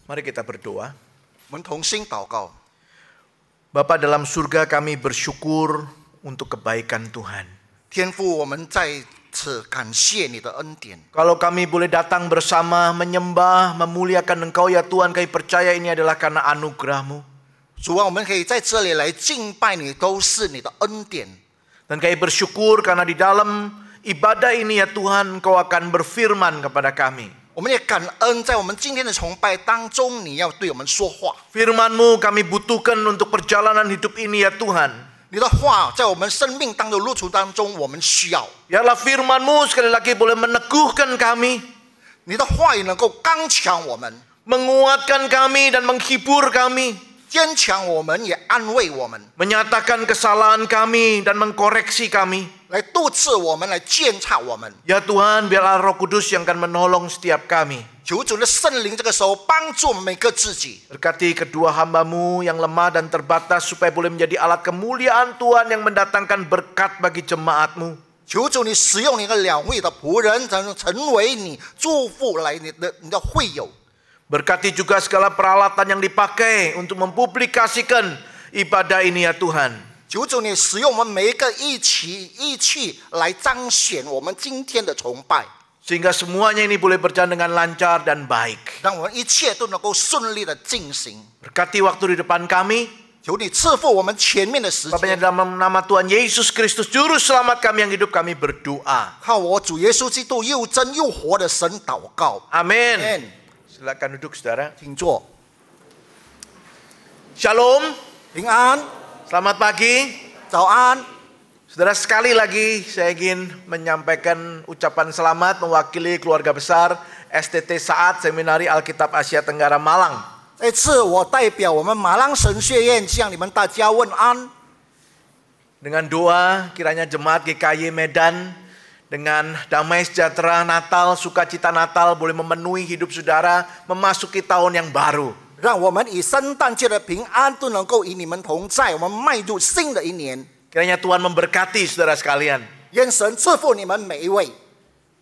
Mari kita berdoa. 我们同心祷告。 Bapa dalam surga, kami bersyukur untuk kebaikan Tuhan. 天父，我们在此感谢你的恩典。 Kalau kami boleh datang bersama menyembah, memuliakan Engkau ya Tuhan, kami percaya ini adalah karena anugerah-Mu. 主啊，我们可以在这里来敬拜你，都是你的恩典。 Dan kami bersyukur karena di dalam ibadah ini ya Tuhan, Engkau akan berfirman kepada kami. 我们也感恩，在我们今天的崇拜当中，你要对我们说话。 Firman-Mu kami butuhkan untuk perjalanan hidup ini ya Tuhan. 你的话在我们生命当中路途当中，我们需要。 Biarlah firman-Mu sekali lagi boleh meneguhkan kami, 你的话语能够刚强我们， menguatkan kami dan menghibur kami, 坚强我们，也安慰我们， menyatakan kesalahan kami dan mengkoreksi kami. 来督斥我们，来鉴察我们。 Ya Tuhan, biarlah Roh Kudus yang akan menolong setiap kami. 求主的圣灵这个时候帮助我们每个自己。 Berkati kedua hamba-Mu yang lemah dan terbatas supaya boleh menjadi alat kemuliaan Tuhan yang mendatangkan berkat bagi jemaat-Mu. 求主你使用你的两位的仆人，成为你祝福来你的会友。 Berkati juga segala peralatan yang dipakai untuk mempublikasikan ibadah ini ya Tuhan. 求主你使用我们每一个义器来彰显我们今天的崇拜， Sehingga semuanya ini boleh berjalan dengan lancar dan baik. 让我们一切都能够顺利的进行。 Berkati waktu di depan kami. 求你赐福我们前面的时 Bapaknya 间。 dalam nama Tuhan Yesus Kristus, Juru Selamat kami yang hidup, kami berdoa. 靠我主耶稣基督又真又活的神祷告。 Amin. Amin. Silakan duduk saudara. 请坐。 Shalom. 平安， Selamat pagi. 早安。 Saudara, sekali lagi saya ingin menyampaikan ucapan selamat mewakili keluarga besar STT Saat Seminari Alkitab Asia Tenggara Malang. 这次我代表我们马浪神学院向你们大家问安。 Dengan doa kiranya jemaat GKY Medan dengan damai sejahtera Natal, sukacita Natal boleh memenuhi hidup saudara memasuki tahun yang baru. 让我们以圣诞节的平安都能够与你们同在，我们迈入新的一年。 Kiranya Tuhan memberkati saudara sekalian. 愿神赐福你们每一位。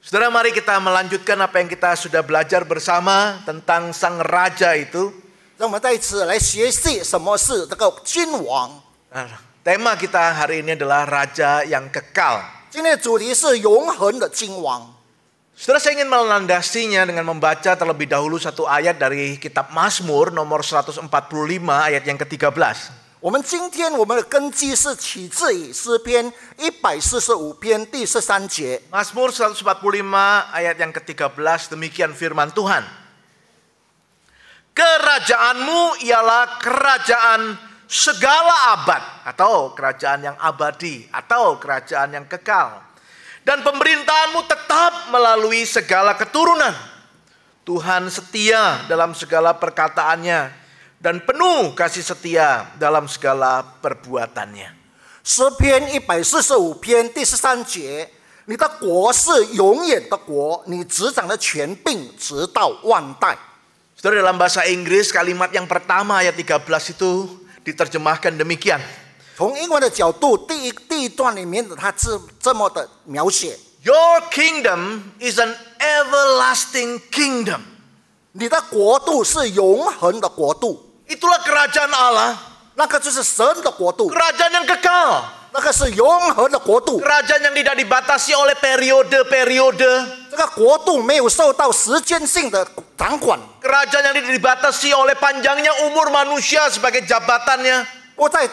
Saudara, mari kita melanjutkan apa yang kita sudah belajar bersama tentang Sang Raja itu. 让我们在此来学习什么是这个君王。 Tema kita hari ini adalah Raja yang kekal. 今天的主题是永恒的君王。 Saudara, saya ingin melandasinya dengan membaca terlebih dahulu satu ayat dari kitab Mazmur nomor 145 ayat yang ke-13. 我们今天我们的根基是起自于诗篇145篇第13节。 Mazmur 145 ayat yang ke-13, demikian firman Tuhan. Kerajaanmu ialah kerajaan segala abad, atau kerajaan yang abadi, atau kerajaan yang kekal. Dan pemerintahanmu tetap melalui segala keturunan. Tuhan setia dalam segala perkataannya dan penuh kasih setia dalam segala perbuatannya. 诗篇145篇第13节，你的国是永远的国，你执掌的权柄直到万代。 Saudara, dalam bahasa Inggris kalimat yang pertama ayat 13 itu diterjemahkan demikian. 从英文的角度，第一段里面它是这么的描写： Your kingdom is an everlasting kingdom. 你的国度是永恒的国度， Itulah kerajaan Allah, 那个就是神的国度， kerajaan yang kekal, 那个是永恒的国度。 kerajaan yang tidak dibatasi oleh periode-periode, 这个国度没有受到时间性的掌管， kerajaan yang tidak dibatasi oleh panjangnya umur manusia sebagai jabatannya,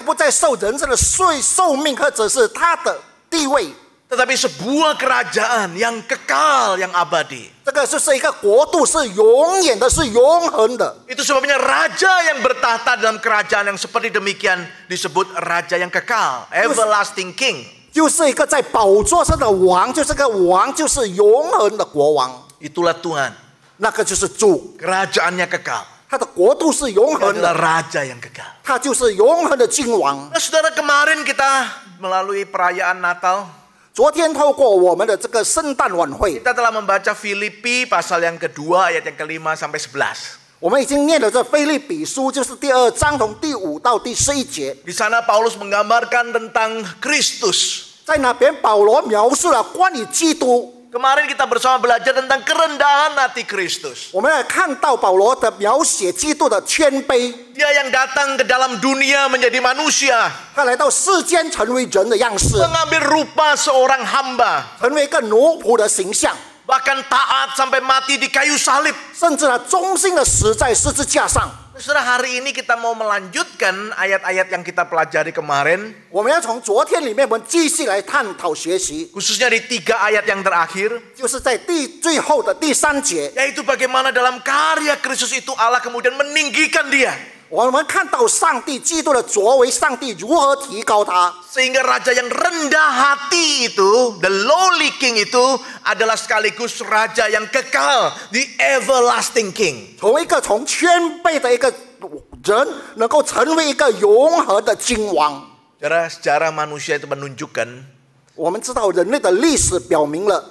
不再受人生的寿命或者是他的地位。 tetapi sebuah kerajaan yang kekal, yang abadi. 这个就是一个国度，是永远的，是永恒的。 Itu sebabnya raja yang bertahta dalam kerajaan yang seperti demikian disebut raja yang kekal, everlasting king. 就是一个在宝座上的王，就是个王，就是永恒的国王。 Itulah Tuhan, 那个就是主， kerajaannya kekal. 他的国度是永 Dia 恒 adalah 的， raja yang kekal. 他就是永恒的君王。 Nah, saudara, kemarin kita melalui perayaan Natal, 昨天透过我们的这个圣诞晚会， kita telah membaca Filipi pasal yang kedua ayat yang ke-5 sampai 11. 我们已经念了这腓立比书，就是第2章从第5到第11节。 Di sana Paulus menggambarkan tentang Kristus. 在那边保罗描述了关于基督， Kemarin kita bersama belajar tentang kerendahan hati Kristus. 我们也看到保罗的描写基督的谦卑， Dia yang datang ke dalam dunia menjadi manusia, 他来到世间成为人的样式， mengambil rupa seorang hamba, 成为一个奴仆的形象， bahkan taat sampai mati di kayu salib. 甚至呢忠心的死在十字架上。 Saudara, hari ini kita mau melanjutkan ayat-ayat yang kita pelajari kemarin, 我们要从昨天里面我们继续来探讨学习， khususnya di 3 ayat yang terakhir, 就是在最后的第3节， yaitu bagaimana dalam karya Kristus itu Allah kemudian meninggikan dia, 我们看到上帝基督的作为，上帝如何提高他， sehingga raja yang rendah hati itu, the lowly king itu adalah sekaligus raja yang kekal, the everlasting king. 从一个从谦卑的一个人，能够成为一个永恒的君王。 Sejarah manusia itu menunjukkan 我们知道人类的历史表明了，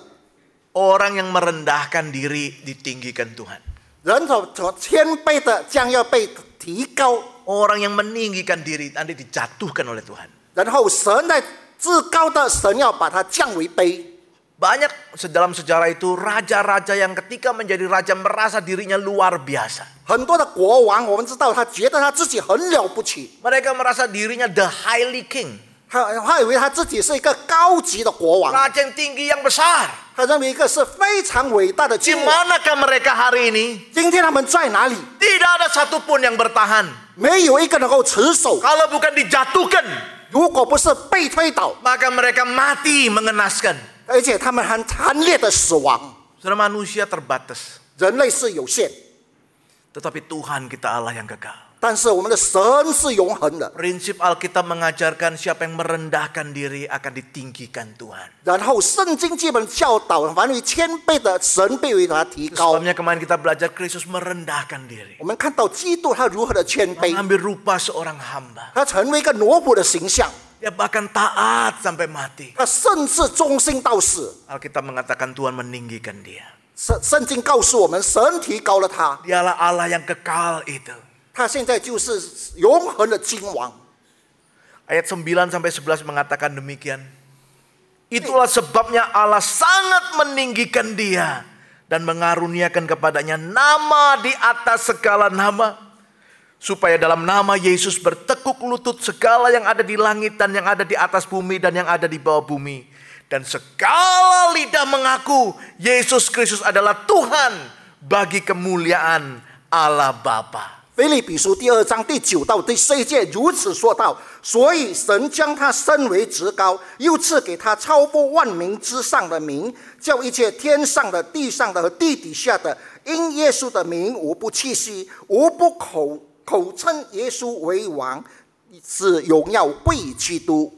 orang yang merendahkan diri ditinggikan Tuhan. 人所谦卑的将要被提高， Orang yang meninggikan diri nanti dijatuhkan oleh Tuhan. 然后神在至高的神要把它降为卑。 Banyak dalam sejarah itu raja-raja yang ketika menjadi raja merasa dirinya luar biasa. 很多的国王，我们知道他觉得他自己很了不起， Mereka merasa dirinya the highly king. 他以为他自己是一个高级的国王， Raja yang tinggi yang besar. 他认为一个是非常伟大的 Di 君王。 manakah mereka hari ini? 今天他们在哪里？ Tidak ada satupun yang bertahan. 没有一个能够持守。 Kalau bukan dijatuhkan, 如果不是被推倒， maka mereka mati mengenaskan. 而且他们很惨烈的死亡。 Saudara, manusia terbatas. 人类是有限， Tetapi Tuhan kita Allah yang kekal. 但是我们的神是永恒的。 Prinsip Alkitab mengajarkan siapa yang merendahkan diri akan ditinggikan Tuhan. 然后圣经基本教导，凡于谦卑的神被为他提 Itu 高。 sebabnya kemarin kita belajar Kristus merendahkan diri. 我们看到基督他如何的谦卑， Mengambil rupa seorang hamba. 他成为一个奴仆的形象， Dia bahkan taat sampai mati. 他甚至忠心到死。 Alkitab mengatakan Tuhan meninggikan dia. 圣经告诉我们，神提高了他， Dialah Allah yang kekal itu. 他现在就是永恒的君王。 Ayat 9 sampai 11 mengatakan demikian. Itulah sebabnya Allah sangat meninggikan dia dan mengaruniakan kepadanya nama di atas segala nama, supaya dalam nama Yesus bertekuk lutut segala yang ada di langit dan yang ada di atas bumi dan yang ada di bawah bumi, dan segala lidah mengaku Yesus Kristus adalah Tuhan bagi kemuliaan Allah Bapa. 腓立比书第2章第9到第11节如此说道：所以神将他升为至高，又赐给他超过万民之上的名，叫一切天上的、地上的和地底下的，因耶稣的名无不气息，无不口称耶稣为王，使荣耀归于基督。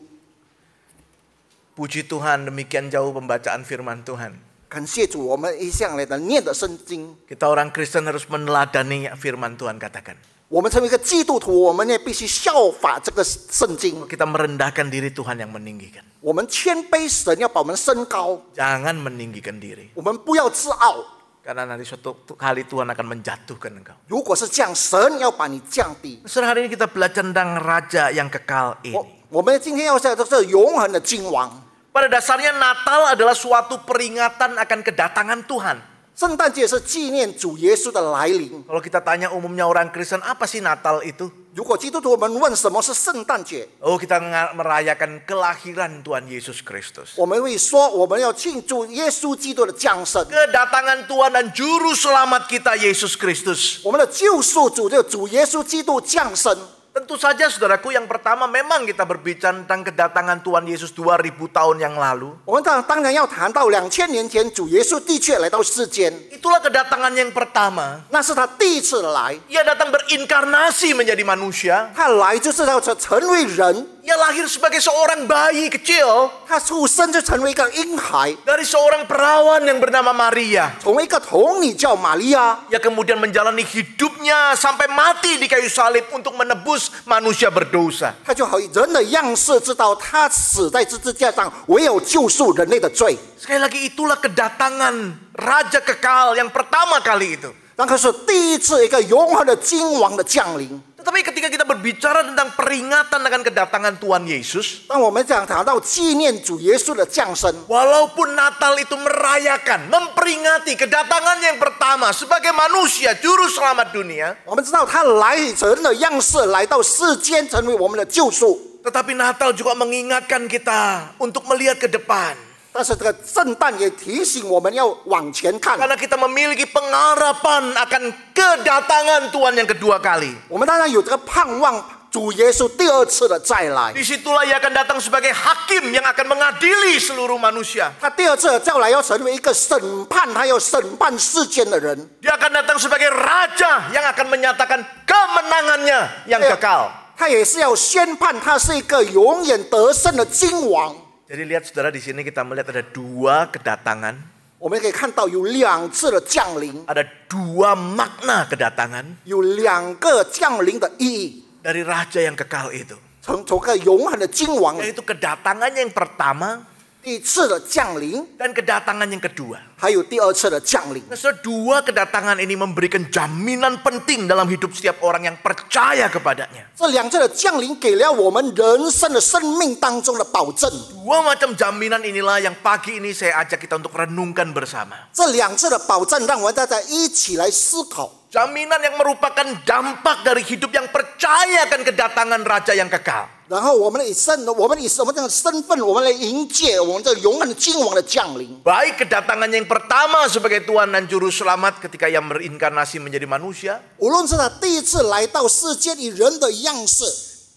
Puji Tuhan, demikian jauh pembacaan firman Tuhan. 感谢主，我们一向来的念的圣经， Kita orang Kristen harus meneladani firman Tuhan katakan. 我们成为一个基督徒，我们也必须效法这个圣经。 Kita merendahkan diri, Tuhan yang meninggikan. 我们谦卑，神要把我们升高， Jangan meninggikan diri. 我们不要自傲。 Karena nanti suatu kali Tuhan akan menjatuhkan engkau. 如果是这样，神要把你降低。 Saudara, hari ini kita belajar tentang raja yang kekal ini. 我们今天要讲的是永恒的君王。 Pada dasarnya Natal adalah suatu peringatan akan kedatangan Tuhan. 圣诞节是纪念主耶稣的来临。 Kalau kita tanya umumnya orang Kristen, apa sih Natal itu? 如果基督徒我们问什么是圣诞节， Oh, kita merayakan kelahiran Tuhan Yesus Kristus. 我们会说我们要庆祝耶稣基督的降生。 Kedatangan Tuhan dan juru selamat kita Yesus Kristus. 我们的救赎主就主耶稣基督降生。 Tentu saja saudaraku, yang pertama memang kita berbicara tentang kedatangan Tuhan Yesus 2000 tahun yang lalu. 我们当然要谈到2000年前主耶稣的确来到世间， Itulah kedatangan yang pertama. 那是他第一次来。 Ia datang berinkarnasi menjadi manusia. 他来就是要成为人， Ia lahir sebagai seorang bayi kecil 他出生就成为一个婴孩， dari seorang perawan yang bernama Maria. 从一个童女叫玛利亚， Ia kemudian menjalani hidupnya sampai mati di kayu salib untuk menebus manusia berdosa. 他就以人的样式知道他死在十字架上，唯有救赎人类的罪。 Sekali lagi, itulah kedatangan Raja Kekal yang pertama kali itu. 那可是第一次一个永恒的君王的降临。Tetapi ketika kita berbicara tentang peringatan akan kedatangan Tuhan Yesus, 当我们讲到纪念主耶稣的降生， walaupun Natal itu merayakan, memperingati kedatangan yang pertama sebagai manusia juru selamat dunia, 我们知道他来以人的样式来到世间，成为我们的救赎。 tetapi Natal juga mengingatkan kita untuk melihat ke depan. 但是这个圣诞也提醒我们要往前看， Karena kita memiliki pengharapan akan kedatangan Tuhan yang kedua kali. 我们当然有这个盼望主耶稣第二次的再来。 Disitulah ia akan datang sebagai hakim yang akan mengadili seluruh manusia. 他第二次的再来要成为一个审判，他要审判世间的人。 Dia akan datang sebagai raja yang akan menyatakan kemenangannya yang kekal. 他也是要宣判，他是一个永远得胜的君王。 Jadi lihat saudara, di sini kita melihat ada dua kedatangan. 我们可以看到有两次的降临， Ada dua makna kedatangan 有两个降临的意义。 dari raja yang kekal itu. 从个永恒的君王， Yaitu kedatangannya yang pertama 第一次的降临， dan kedatangan yang kedua. 还有第二次的降临。 Nah, saudara, dua kedatangan ini memberikan jaminan penting dalam hidup setiap orang yang percaya kepadanya. 这两次的降临给了我们人生的生命当中的保证。 Dua macam jaminan inilah yang pagi ini saya ajak kita untuk renungkan bersama. 这两次的保证让我们大家一起来思考。 Jaminan yang merupakan dampak dari hidup yang percaya akan kedatangan raja yang kekal. 然后我们以我们这个身份，我们来迎接我们这永恒的君王的降临。 Baik kedatangan yang pertama sebagai Tuhan dan Juru Selamat ketika ia berinkarnasi menjadi manusia. 无论是他第一次来到世间以人的样式，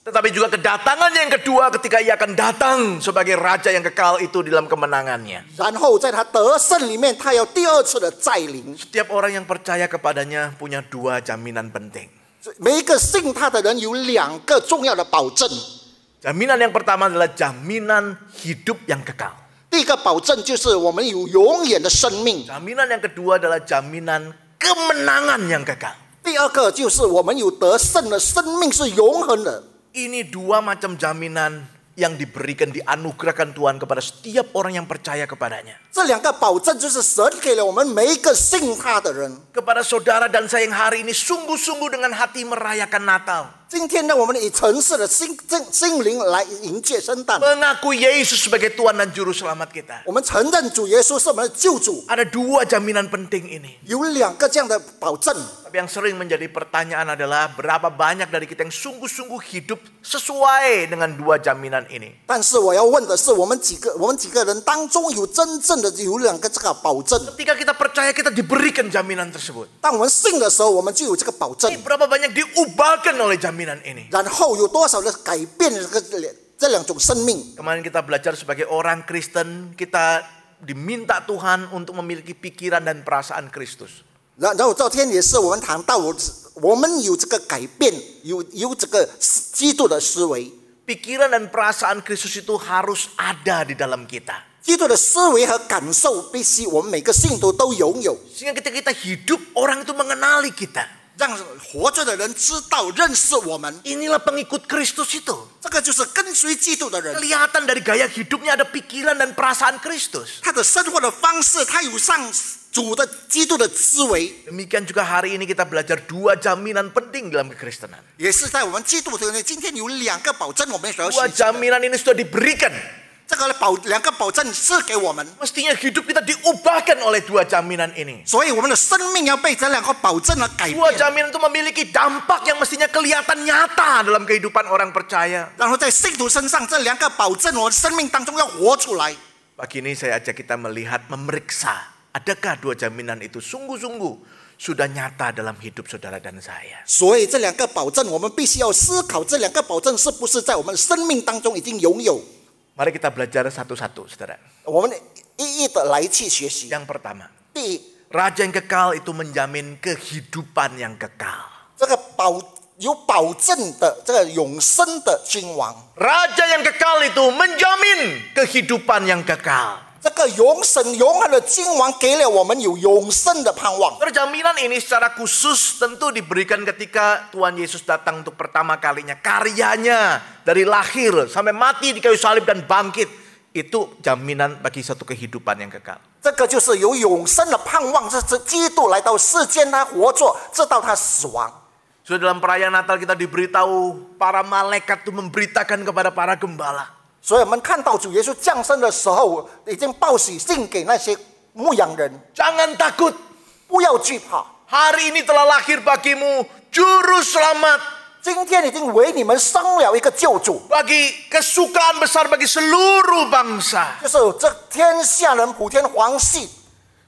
Tetapi juga kedatangan yang kedua ketika ia akan datang sebagai raja yang kekal itu di dalam kemenangannya. 然后在他得胜里面，他有第二次的再临。 Setiap orang yang percaya kepadanya punya dua jaminan penting. 每一个信他的人有两个重要的保证。 Jaminan yang pertama adalah jaminan hidup yang kekal. 第一个保证就是我们有永远的生命。 Jaminan yang kedua adalah jaminan kemenangan yang kekal. 第二个就是我们有得胜的生命是永恒的。 Ini dua macam jaminan yang diberikan, dianugerahkan Tuhan kepada setiap orang yang percaya kepadanya. 这两个保证就是神给了我们每一个信他的人。 Kepada saudara dan saya yang hari ini sungguh-sungguh dengan hati merayakan Natal. 今天呢，我们以城市的心灵来迎接圣诞。 Mengakui Yesus sebagai Tuhan dan Juru Selamat kita. 我们承认主耶稣是我们的救主， Ada dua jaminan penting ini. 有两个这样的保证。 Tapi yang sering menjadi pertanyaan adalah berapa banyak dari kita yang sungguh-sungguh hidup sesuai dengan dua jaminan ini. 但是我要问的是，我们几个人当中有真正的有两个这个保证。 Ketika kita percaya kita diberikan jaminan tersebut. 当我们信的时候，我们就有这个保证。 Berapa banyak diubahkan oleh jaminan ini. 然后有多少的改变这两种生命？ Kemarin kita belajar sebagai orang Kristen, kita diminta Tuhan untuk memiliki pikiran dan perasaan Kristus. 然后昨天也是我们谈到，我们有这个改变，有这个基督的思维。 Pikiran dan perasaan Kristus itu harus ada di dalam kita. 基督的思维和感受必须我们每个信徒都拥有， Sehingga ketika kita hidup, orang itu mengenali kita. 让活着的人知道认识我们。 Inilah pengikut Kristus itu. 这个就是跟随基督的人， Kelihatan dari gaya hidupnya ada pikiran dan perasaan Kristus. 他的生活的方式，他有上主的基督的思维， Demikian juga hari ini kita belajar dua jaminan penting dalam kekristenan. 也是在我们基督徒里。今天有两个保证，我们所要 Dua 学习的。 jaminan ini sudah diberikan. 这个两个保证是给我们， Mestinya hidup kita diubahkan oleh dua jaminan ini. 所以我们的生命要被这两个保证而改 Dua 变。 jaminan itu memiliki dampak yang mestinya kelihatan nyata dalam kehidupan orang percaya. 然后在信徒身上，这两个保证，我们生命当中要活出来。 Pagi ini saya ajak kita melihat, memeriksa. Adakah dua jaminan itu sungguh-sungguh sudah nyata dalam hidup saudara dan saya? 所以这两个保证，我们必须要思考，这两个保证是不是在我们生命当中已经拥有。 Mari kita belajar satu-satu, saudara. 我们一一的来去学习。 Yang pertama, 第一， raja yang kekal itu menjamin kehidupan yang kekal. 这个有保证的这个永生的君王， Raja yang kekal itu menjamin kehidupan yang kekal. 这个永恒的君王给了我们有永生的盼望。 Jaminan ini secara khusus tentu diberikan ketika Tuhan Yesus datang untuk pertama kalinya. Karyanya dari lahir sampai mati di kayu salib dan bangkit. Itu jaminan bagi satu kehidupan yang kekal. 这个就是有永生的盼望，这是基督来到世间，他活着，直到他死亡。Sudah dalam perayaan Natal kita diberitahu para malaikat itu memberitakan kepada para gembala. 所以我们看到主耶稣降生的时候，已经报喜信给那些牧羊人， Jangan takut, 不要惧怕， hari ini telah lahir bagimu juru selamat. 今天已经为你们生了一个救主， Bagi kesukaan besar bagi seluruh bangsa. 就是这天下人普天皇系。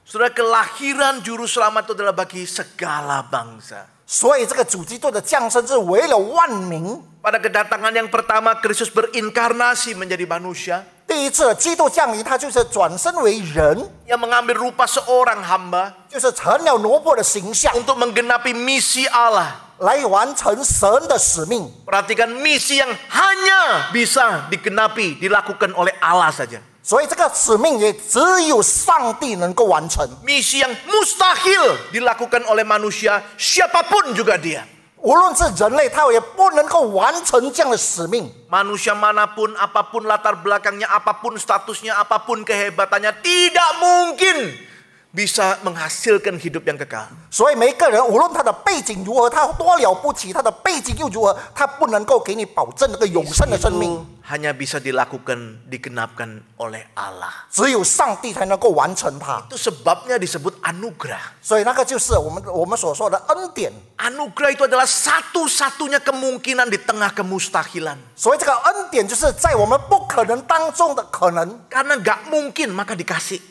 Saudara, kelahiran juru selamat itu adalah bagi segala bangsa. 所以这个主基督的降生是为了万民。 Pada kedatangan yang pertama, Kristus berinkarnasi menjadi manusia. 第一次基督降临，他就是转身为人， Yang mengambil rupa seorang hamba 就是成了萝卜的形象， untuk menggenapi misi Allah. 来完成神的使命。 Perhatikan misi yang hanya bisa digenapi, dilakukan oleh Allah saja. 所以这个使命也只有上帝能够完成。 Misi yang mustahil dilakukan oleh manusia, siapapun juga dia. 无论是人类，他也不能够完成这样的使命。 Manusia manapun, apapun latar belakangnya, apapun statusnya, apapun kehebatannya, tidak mungkin bisa menghasilkan hidup yang kekal. 所以每个人，无论他的背景如何，他多了不起，他的背景又如何，他不能够给你保证那个永生的生命。 Hanya bisa dilakukan, digenapkan oleh Allah. 只有上帝才能够完成它。 Itu sebabnya disebut anugerah. 所以那个就是我们所说的恩典。 Anugerah itu adalah satu-satunya kemungkinan di tengah kemustahilan. 所以这个恩典就是在我们不可能当中的可能。 Karena gak mungkin maka dikasih.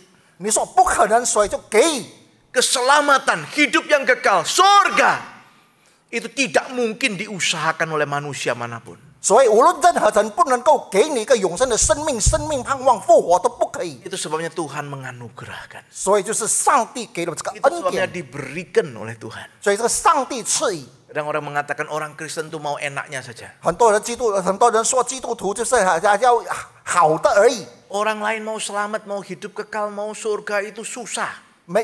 你说不可能，所以就给。 Keselamatan, hidup yang kekal, surga. Itu tidak mungkin diusahakan oleh manusia manapun. 所以无论任何人不能够给你一个永生的生命、生命盼望、复活都不可以。 Itu sebabnya Tuhan menganugerahkan. 所以就是上帝给了这个 Itu 恩 sebabnya 典， diberikan oleh Tuhan. 所以这个上帝赐予。 Kadang orang mengatakan orang Kristen itu mau enaknya saja. 很多人说基督徒就是要好的而已。 Orang lain mau selamat, mau hidup kekal, mau surga itu susah.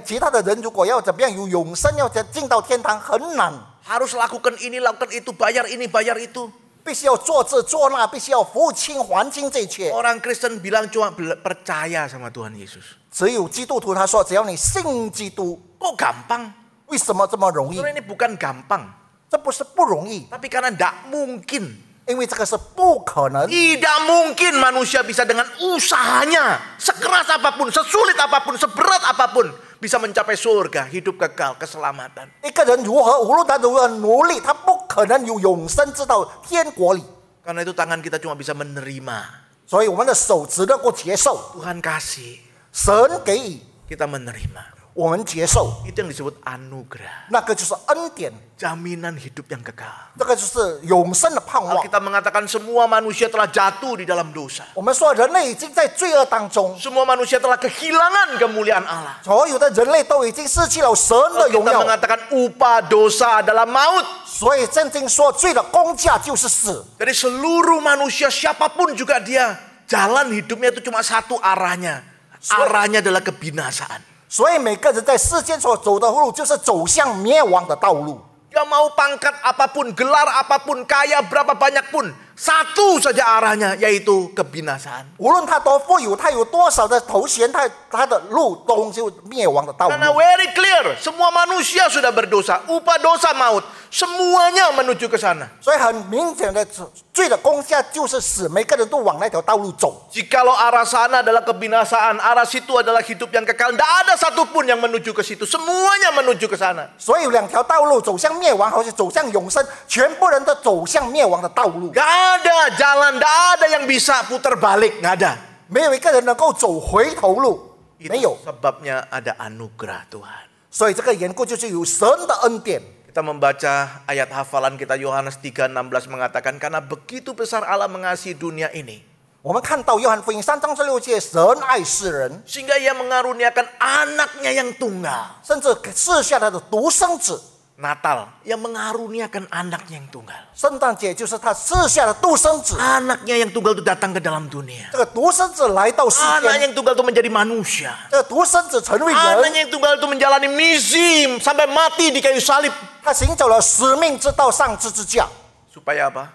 其他的人如果要怎么样有永生，要进到天堂很难， Harus lakukan ini, lakukan itu, bayar ini, bayar itu. 必须要做这做那，必须要付清还清这一切。 Orang Kristen bilang cuma percaya sama Tuhan Yesus. 只有基督徒他说，只要你信基督， Kok gampang? 为什么这么容易？ Sebenarnya ini bukan gampang. 这不是不容易， Tapi karena tidak mungkin. 因为这个是不可能。 Tidak mungkin manusia bisa dengan usahanya, sekeras apapun, sesulit apapun, seberat apapun, bisa mencapai surga, hidup kekal, keselamatan. 一个人如何，无论他如何努力，他不可能有永生知道天国里。 Karena itu tangan kita cuma bisa menerima. 所以我们的手只能够接受， Tuhan kasih, 神给予， kita menerima. 我们接受， Itu yang disebut anugerah. 那个就是恩典， Jaminan hidup yang kekal. 这个就是永生的盼望。 Kita mengatakan semua manusia telah jatuh di dalam dosa. 我们说人类已经在罪恶当中， Semua manusia telah kehilangan kemuliaan Allah. 所有的人类都已经失去了神的荣 Kita 耀。 mengatakan upah dosa adalah maut. 所以圣经说，罪的工价就是死。 Jadi seluruh manusia siapapun juga dia, jalan hidupnya itu cuma satu arahnya. Arahnya adalah kebinasaan. 所以每个人在世间所走的路，就是走向灭亡的道路。 Dia mau pangkat apapun, gelar apapun, kaya berapa banyak pun, satu saja arahnya, yaitu kebinasaan. 无论他多富有，他有多少的头衔，他的路都是灭亡的道 Karena 路。 very clear, semua manusia sudah berdosa, upah dosa maut, semuanya menuju ke sana. 所以很明显的，罪的工价就是死，每个人都往那条道路走。 Jikalau arah sana adalah kebinasaan, arah situ adalah hidup yang kekal, tidak ada satupun yang menuju ke situ, semuanya menuju ke sana. 所以有两条道路，走向灭亡，或是走向永生，全部人都走向灭亡的道路。 Gak ada jalan, gak ada yang bisa putar balik, gak ada. 没有一个人能够走回头路，没有。 Sebabnya ada anugerah Tuhan. 所以这个缘故就是有神的恩典。 Kita membaca ayat hafalan kita Yohanes 3:16 mengatakan karena begitu besar Allah mengasihi dunia ini 我们看到约翰福音3章16节，神爱世人， sehingga ia mengaruniakan anaknya yang tunggal. 甚至赐下他的独生子。 Natal, ia mengaruniakan anaknya yang tunggal. 圣诞节就是他赐下的独生子， Anaknya yang tunggal itu datang ke dalam dunia. 这个独生子来到世 Anaknya 间， yang tunggal itu menjadi manusia. 这个独生子成为人， Anaknya yang tunggal itu menjalani misi sampai mati di kayu salib. 他行走了使命之道，上十字架。 Supaya apa?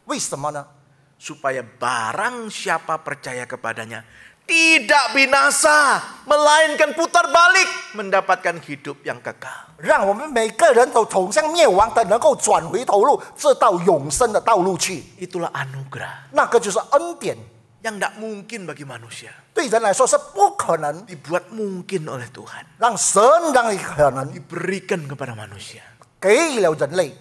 为什么呢？ Supaya barang siapa percaya kepadanya tidak binasa, melainkan putar balik mendapatkan hidup yang kekal. 让我们每个人都走向灭亡的，能够转回头路，这到永生的道路去。 Itulah anugerah 那个就是恩典， yang tidak mungkin bagi manusia, 对人来说是不可能， dibuat mungkin oleh Tuhan, 让神让你可能 diberikan kepada manusia. 给了人类。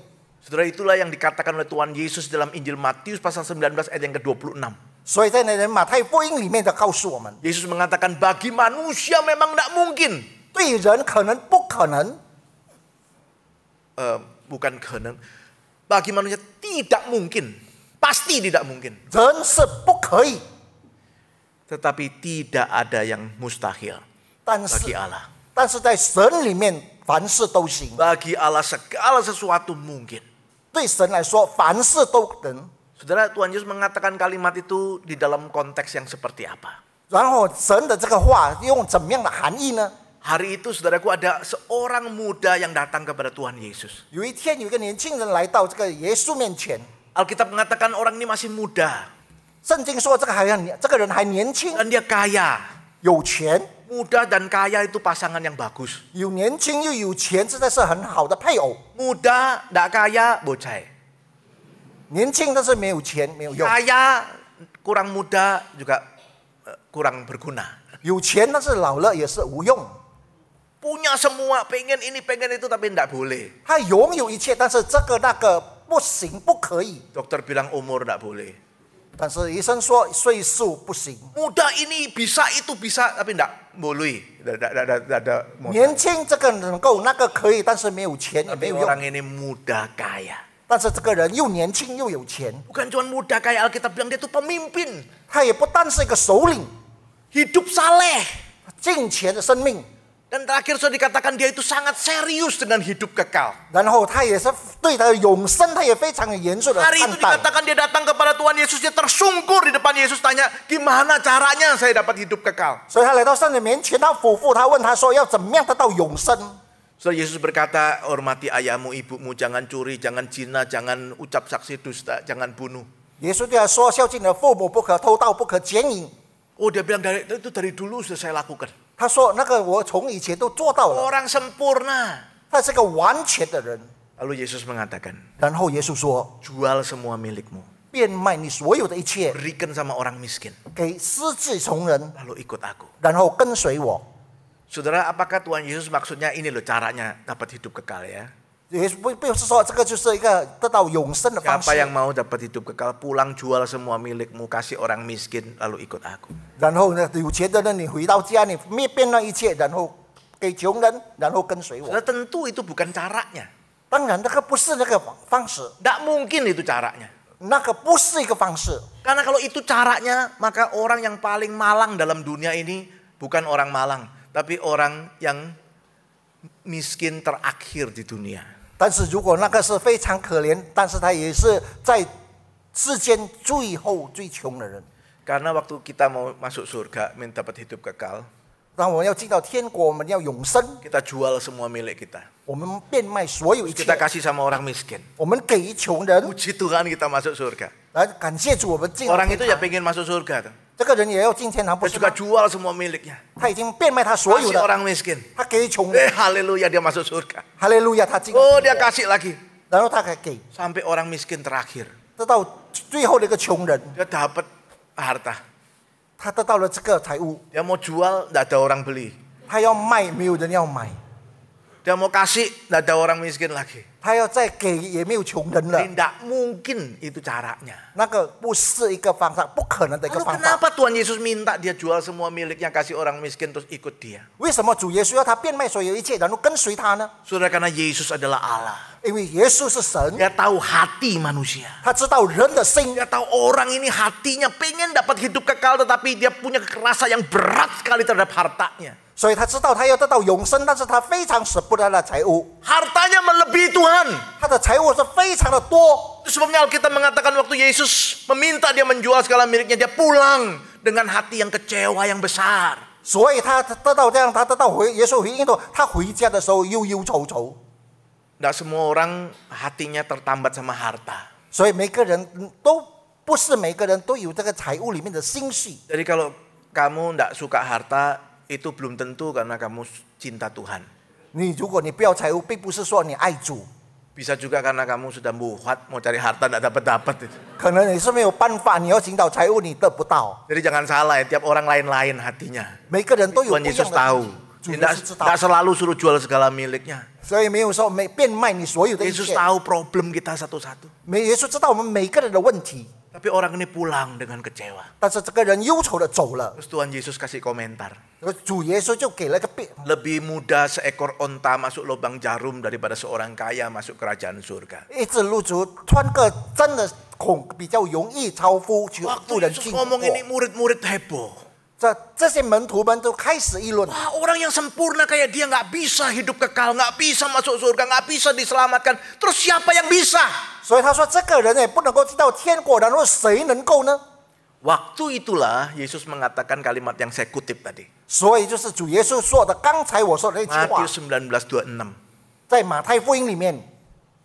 Saudara, itulah yang dikatakan oleh Tuhan Yesus dalam Injil Matius pasal 19 ayat yang ke-26. 所以在那人马太福音里面就告诉我们， Yesus mengatakan bagi manusia memang tidak mungkin. 对人可能不可能， Bukan kena. Bagi manusia tidak mungkin. Pasti tidak mungkin. 人是不可以， Tetapi tidak ada yang mustahil 但 bagi 是 Allah. 但是在神里面凡事都行， Bagi Allah segala sesuatu mungkin. 对神来说凡事都能。 Saudara, Tuhan Yesus mengatakan kalimat itu di dalam konteks yang seperti apa? 然后神的这个话用怎么样的含义呢？ Hari itu saudaraku ada seorang muda yang datang kepada Tuhan Yesus. 有一天有一个年轻人来到这个耶稣面前， Alkitab mengatakan orang ini masih muda 圣经说这个人还年轻， dan dia kaya. 有钱， Muda dan kaya itu pasangan yang bagus. 有年轻又有钱，这才是很好的配偶。 Muda, tidak kaya, bocah. 年轻但是没有钱没有用， Kaya, kurang muda juga kurang berguna. 有钱但是老了也是无用。 Punya semua, pengen ini, pengen itu, tapi tidak boleh. 他拥有一切，但是这个那个不行，不可以。 Dokter bilang umur tidak boleh. 但是医生说岁数不行， Muda ini bisa, itu bisa, tapi tidak boleh. Tidak ada modal. 年轻这个能够，那个可以，但是没有钱也 Tapi 没有用。 orang ini muda kaya. 但是这个人又年轻又有钱， Bukan cuma muda kaya, Alkitab bilang dia itu pemimpin. 他也不但是一个首领， Hidup saleh. 敬虔的生命， Dan terakhir sudah dikatakan dia itu sangat serius dengan hidup kekal. 然后他也是对他的永生，他也非常严肃的 Hari 看 itu 待。 dikatakan dia datang kepada Tuhan Yesus, dia tersungkur di depan Yesus, tanya, gimana caranya saya dapat hidup kekal? 所以他来到圣人面前，他俯伏，他问他说：“要怎么样得到永生 Saudara, Yesus berkata, hormati ayahmu, ibumu, jangan curi, jangan zina, jangan ucap saksi dusta, jangan bunuh.？” 耶稣对他说：“孝敬你的父母，不可偷盗，不可奸淫。 Oh, dia bilang itu dari dulu sudah saya lakukan. ”他说：“那个我从以前都做到了。 Orang sempurna. ”他是个完全的人。 Lalu Yesus mengatakan, 然后耶稣说 jual semua milikmu, ：“变卖你所有的一切， berikan sama orang miskin, 给失志穷人， lalu ikut aku. 然后跟随我。” Saudara, apakah Tuhan Yesus maksudnya ini loh caranya dapat hidup kekal ya? 耶稣不是说这个就是一个得到永生的方 Siapa 式。 yang mau dapat hidup kekal, pulang jual semua milikmu, kasih orang miskin, lalu ikut aku. 然后呢，有钱的人你回到家，你灭变了一切，然后给穷人，然后跟随我。 Saudara, tentu itu bukan caranya. 当然，那个不是那个方式， Tidak mungkin itu caranya. 那个不是一个方式。 Karena kalau itu caranya, maka orang yang paling malang dalam dunia ini bukan orang malang, tapi orang yang miskin terakhir di dunia. 但是如果那个是非常可怜，但是他也是在世间最后最穷的人。 Karena waktu kita mau masuk surga, minta dapat hidup kekal, 当我们要进到天国，我们要永生， kita jual semua milik kita. 我们变卖所有一切 Kita，kasih sama orang miskin. 我们给穷人， Puji Tuhan kita masuk surga. 来感谢主，我们进 Orang 天 itu ya 堂。 pengen masuk surga tuh. 这个人也要进天堂，不 Dia 是吗 juga？jual semua miliknya. 他已经变卖他所有 Kasih 的， orang miskin. 他给穷人。 Haleluya, dia masuk surga. 哈利路亚，他进了 Oh, 天 dia 国， kasih lagi. 然后他还给， Sampai orang miskin terakhir. 得到最后的一个穷人， Dia dapat harta. 他得到了这个财物， Dia mau jual, tidak ada orang beli. 他要卖，没有人要买； Dia mau kasih, tidak ada orang miskin lagi. 他要再给，也没有穷人了。 Tidak mungkin itu caranya. 那个不是一个方法，不可能的一个 Lalu 方法。 kenapa Tuhan Yesus minta dia jual semua miliknya, kasih orang miskin, terus ikut dia? 为什么主耶稣要他变卖所有一切，然后跟随他呢？ Saudara, karena Yesus adalah Allah. 因为耶稣是神， Dia tahu hati manusia. 他知道人的心， Dia tahu orang ini hatinya pengen dapat hidup kekal, tetapi dia punya rasa yang berat sekali terhadap hartanya. 所以他知道他要得到永生，但是他非常舍不得他的财物， Hartanya melebihi Tuhan. 他的财物是非常的多。 Itu sebabnya Alkitab mengatakan waktu Yesus meminta dia menjual segala miliknya, dia pulang dengan hati yang kecewa yang besar. 所以他得到这样，他得到耶稣回应后，他回家的时候忧忧愁愁。 Tidak semua orang hatinya tertambat sama harta. 所以每个人都不是每个人都有这个财务里面的心绪。 Jadi kalau kamu tidak suka harta, itu belum tentu karena kamu cinta Tuhan. 如果你不要财物，并不是说你爱主， Bisa juga karena kamu sudah muhat mau cari harta tidak dapat-dapat. 可能你是没有办法，你要寻找财物你得不到。 Jadi jangan salah ya, tiap orang lain-lain hatinya. 每个人都有不 Tuhan 一 Yesus 样的 tahu. 主耶稣知道， Tidak selalu suruh jual segala miliknya. 所以没有说变卖你所有的一 Yesus 切。 tahu problem kita satu-satu. 耶稣知道我们每个人的问题， Tapi orang ini pulang dengan kecewa. 但是这个人忧愁的走了， Terus Tuhan Yesus kasih komentar. 主耶稣就给了个辩。 Lebih mudah seekor onta masuk lubang jarum daripada seorang kaya masuk kerajaan surga. 一只鹿主穿个真的比较容易超乎富 Waktu 人 Yesus 进 ngomong ini 过。 murid-murid heboh. 这些门徒们都开始议论。 Wah, orang yang sempurna kayak dia nggak bisa hidup kekal, nggak bisa masuk surga, nggak bisa diselamatkan. Terus siapa yang bisa? 所以他说这个人也不能够进到天国，然后谁能够呢？ Waktu itulah Yesus mengatakan kalimat yang saya kutip tadi. 所以就是主耶稣说的，刚才我说的那句话， Matius 19:26. 在马太福音里面，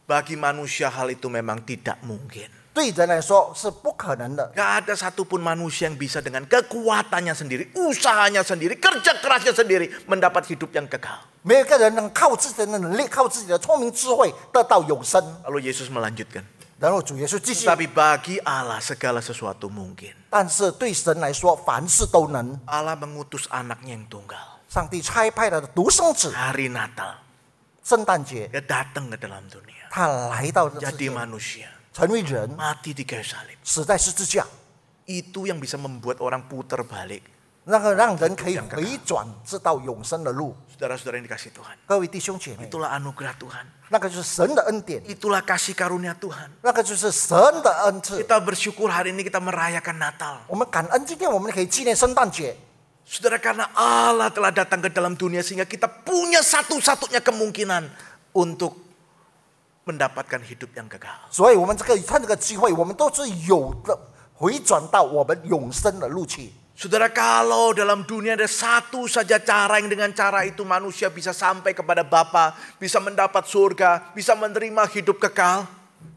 Bagi manusia hal itu memang tidak mungkin. 对人来说是不可能的。 Gak ada satupun manusia yang bisa dengan kekuatannya sendiri, usahanya sendiri, kerja kerasnya sendiri mendapat hidup yang kekal. 没有一个人能靠自己的能力，靠自己的聪明智慧得到永生。 Lalu Yesus melanjutkan. 然后主耶稣继续， Tapi bagi Allah segala sesuatu mungkin. 但是对神来说，凡事都能。 Allah mengutus anaknya yang tunggal. 上帝差派他的独生子， Hari Natal. 圣诞节， Dia datang ke dalam dunia. 他来到这世 Jadi 界， manusia. 成为人， Mati di kayu salib. 死在十字架， Itu yang bisa membuat orang putar balik. 让人可以回转，知道永生的路。 Saudara-saudara yang dikasih Tuhan. 各位弟兄姐妹， Itulah anugerah Tuhan. 那个就是神的恩典， Itulah kasih karunia Tuhan. 那个就是神的恩赐。 Kita bersyukur hari ini kita merayakan Natal. 我们感恩，今天我们可以纪念圣诞节。 Saudara, karena Allah telah datang ke dalam dunia sehingga kita punya satu-satunya kemungkinan untuk mendapatkan hidup yang kekal. 所以我们趁这个机会，我们都是有的回转到我们永生的路去。 Saudara, kalau dalam dunia ada satu saja cara yang dengan cara itu manusia bisa sampai kepada Bapa, bisa mendapat surga, bisa menerima hidup kekal.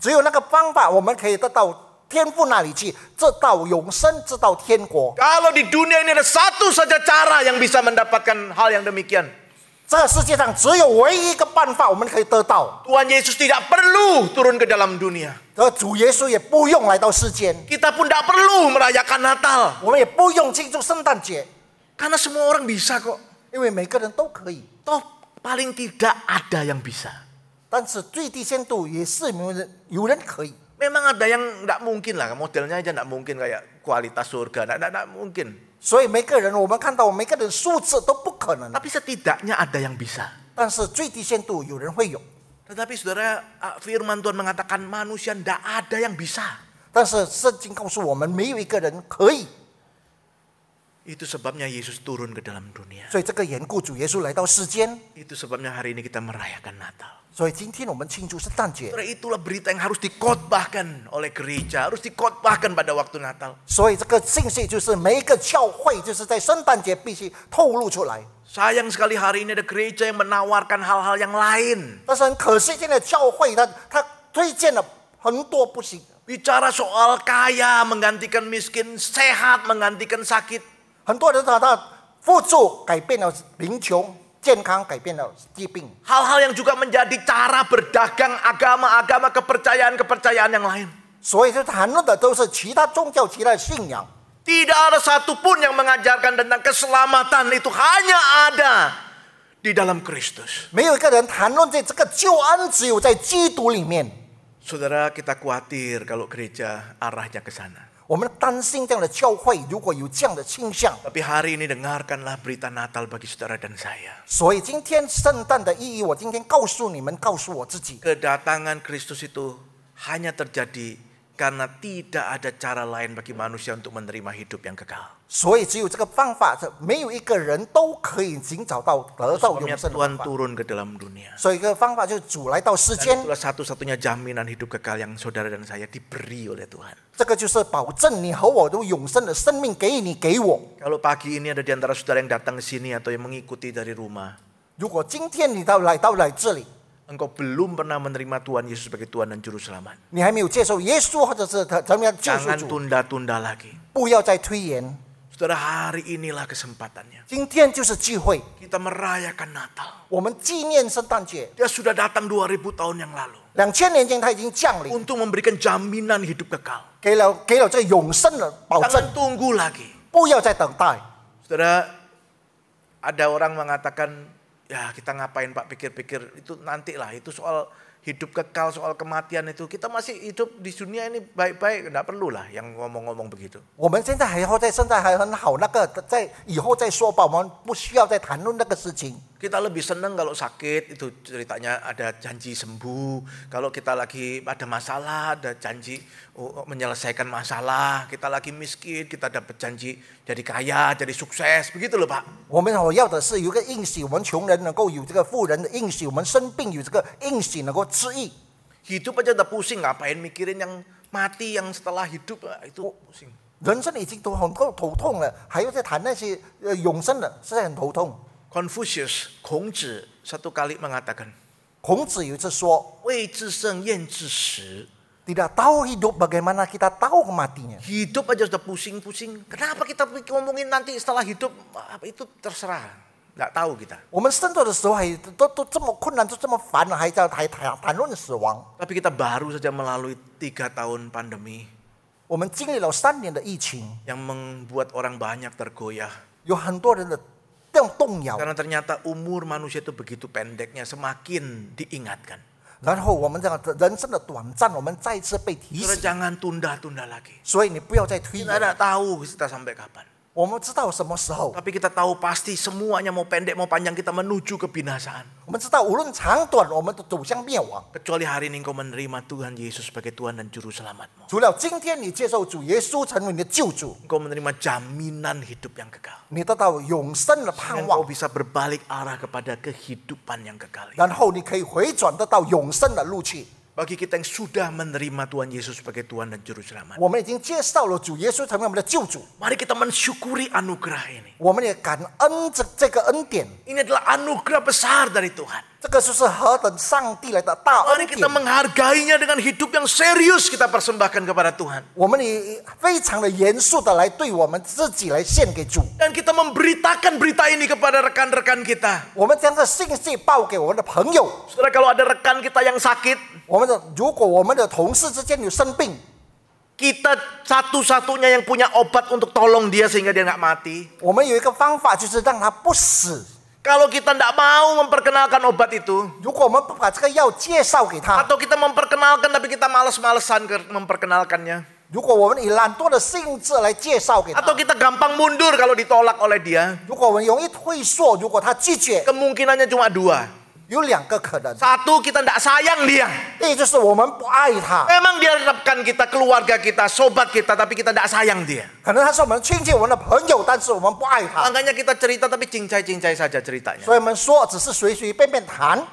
只有那个方法，我们可以得到天父那里去，知道永生，知道天国。 Kalau di dunia ini ada satu saja cara yang bisa mendapatkan hal yang demikian. 这个世界上只有唯一一个办法，我们可以得到。 Tuhan Yesus tidak perlu turun ke dalam dunia. 而主耶稣也不用来到世间， Kita pun tidak perlu merayakan Natal. 我们也不用庆祝圣诞节， Karena semua orang bisa kok. 因为每个人都可以。 Toh paling tidak ada yang bisa. 但是最低限度也是有人可以。 Memang ada yang tidak mungkin lah. Modelnya aja tidak mungkin kayak kualitas surga. Tidak mungkin. 所以每个人，我们看到每个人数字都不可能， Tapi setidaknya ada yang bisa. 但是最低限度有人会有。 Tetapi saudara, firman Tuhan mengatakan manusia tidak ada yang bisa. 但是圣经告诉我们，没有一个人可以。 Itu sebabnya Yesus turun ke dalam dunia. 所以这个缘故，主耶稣来到世间。 Itu sebabnya hari ini kita merayakan Natal. 所以今天我们庆祝圣诞节。 Saudara, itulah berita yang harus dikotbahkan oleh gereja. Harus dikotbahkan pada waktu Natal. 所以这个信息就是每一个教会，就是在圣诞节必须透露出来。 Sayang sekali hari ini ada gereja yang menawarkan hal-hal yang lain. 但是很可惜，现在教会他推荐了很多不行， Bicara soal kaya menggantikan miskin, sehat menggantikan sakit. 很多人他富足改变了贫穷，健康改变了疾病。 Hal-hal yang juga menjadi cara berdagang agama-agama kepercayaan-kepercayaan yang lain. 所以就谈论的都是其他宗教、其他的信仰。 Tidak ada satupun yang mengajarkan tentang keselamatan, itu hanya ada di dalam Kristus. 没有一个人谈论这个救恩只有在基督里面。 Saudara, kita khawatir kalau gereja arahnya ke sana. 我们担心这样的教会如果有这样的倾向。 Tapi hari ini dengarkanlah berita Natal bagi saudara dan saya. 所以今天圣诞的意义，我今天告诉你们，告诉我自己， Kedatangan Kristus itu hanya terjadi karena tidak ada cara lain bagi manusia untuk menerima hidup yang kekal. 所以只有这个方法，没有一个人都可以寻找到得到永 Sebabnya 生的 Tuhan 方法。 turun ke dalam dunia. 所以一个方法就是主来到世 Dan 间， itulah satu-satunya jaminan hidup kekal yang saudara dan saya diberi oleh Tuhan. 这个就是保证你和我都永生的生命给你给我。 Kalau pagi ini ada di antara saudara yang datang ke sini atau yang mengikuti dari rumah, 如果今天你来这里， engkau belum pernah menerima Tuhan Yesus sebagai Tuhan dan Juru Selamat. 你还没有接受耶稣或者是成为救赎 Jangan 主， tunda-tunda lagi. 不要再推延。Saudara, hari inilah kesempatannya. 今天就是聚会， Kita merayakan Natal. 我们纪念圣诞节。 Dia sudah datang 2000 tahun yang lalu. 2000年前他已经降临， Untuk memberikan jaminan hidup kekal. 给了这个永生的保证， Jangan tunggu lagi. 不要再等待。 Saudara, ada orang mengatakan, ya kita ngapain Pak pikir-pikir, itu nantilah, itu soal hidup kekal, soal kematian itu. Kita masih hidup di dunia ini baik-baik, enggak perlulah yang ngomong-ngomong begitu. 我们现在还活在现在还很好，那个在以后再说吧，我们不需要再谈论那个事情。 Kita lebih senang kalau sakit, itu ceritanya ada janji sembuh. Kalau kita lagi ada masalah, ada janji menyelesaikan masalah. Kita lagi miskin, kita dapat janji jadi kaya, jadi sukses. Begitu loh Pak. 我们要的是有一个应许，我们穷人能够有这个富人的应许，我们生病有这个应许能够治愈。 Hidup aja udah pusing, ngapain mikirin yang mati, yang setelah hidup, itu pusing. 人生已经都很头痛了，还要再谈那些永生的，实在很头痛。 Confucius, 孔子 satu kali mengatakan, 孔子有一次说 未知生焉知时. ，tidak tahu hidup bagaimana kita tahu kematiannya. Hidup aja sudah pusing-pusing. Kenapa kita ngomongin nanti setelah hidup? Itu terserah. Nggak tahu kita. 我们生活的时候还都这么困难，都这么烦了，还谈论死亡。 Tapi kita baru saja melalui 3 tahun pandemi 我们经历了3年的疫情， yang membuat orang banyak tergoyah. 有很多人的动摇。 Karena ternyata umur manusia itu begitu pendeknya, semakin diingatkan. 然后我们这样人生的短暂，我们再次被提 Saudara, 醒。 jangan tunda-tunda lagi. 所以你不要再推 Kita 延。 tidak tahu kita sampai kapan. 我们知道什么时候， Tapi kita tahu pasti semuanya mau pendek mau panjang kita menuju kebinasaan. 我们知道无论长短，我们都走向灭亡。 Kecuali hari ini engkau menerima Tuhan Yesus sebagai Tuhan dan Juru Selamatmu. 除了今天你接受主耶稣成为你的救主， Engkau menerima jaminan hidup yang kekal. 你得到永生的盼 Engkau 望， bisa berbalik arah kepada kehidupan yang kekal. 然后你可以回转得到永生的路去。 Bagi kita yang sudah menerima Tuhan Yesus sebagai Tuhan dan Juru Selamat, 我们已经接受了主耶稣成为我们的救主， mari kita mensyukuri anugerah ini. 我们也感恩这个恩典。 Ini adalah anugerah besar dari Tuhan. 这个就是何等上帝来的大 Mari 恩 kita 典， menghargainya dengan hidup yang serius kita persembahkan kepada Tuhan. 我们以非常的严肃的来对我们自己来献给主。 Dan kita memberitakan berita ini kepada rekan-rekan kita. 我们将这信息报给我们的朋友。 Saudara, kalau ada rekan kita yang sakit, 如果我们的同事之间有生病， kita satu-satunya yang punya obat untuk tolong dia sehingga dia nggak mati. 我们有一个方法，就是让他不死。 Kalau kita tidak mau memperkenalkan obat itu, 如果我们不把这个药介绍给他， atau kita memperkenalkan tapi kita malas-malesan memperkenalkannya, 如果我们以懒惰的性质来介绍给他， atau kita gampang mundur kalau ditolak oleh dia, 如果我们容易退缩，如果他拒绝， kemungkinannya cuma 2. 有2个可能。 Satu, kita tidak sayang dia. 第一就是我们不爱他， Memang dia rekan kita, keluarga kita, sobat kita, tapi kita tidak sayang dia. 可能他是我们亲戚、我们的朋友，但是我们不爱他， Makanya kita cerita tapi cincai-cincai saja ceritanya. 所以我们说只是随随便便谈。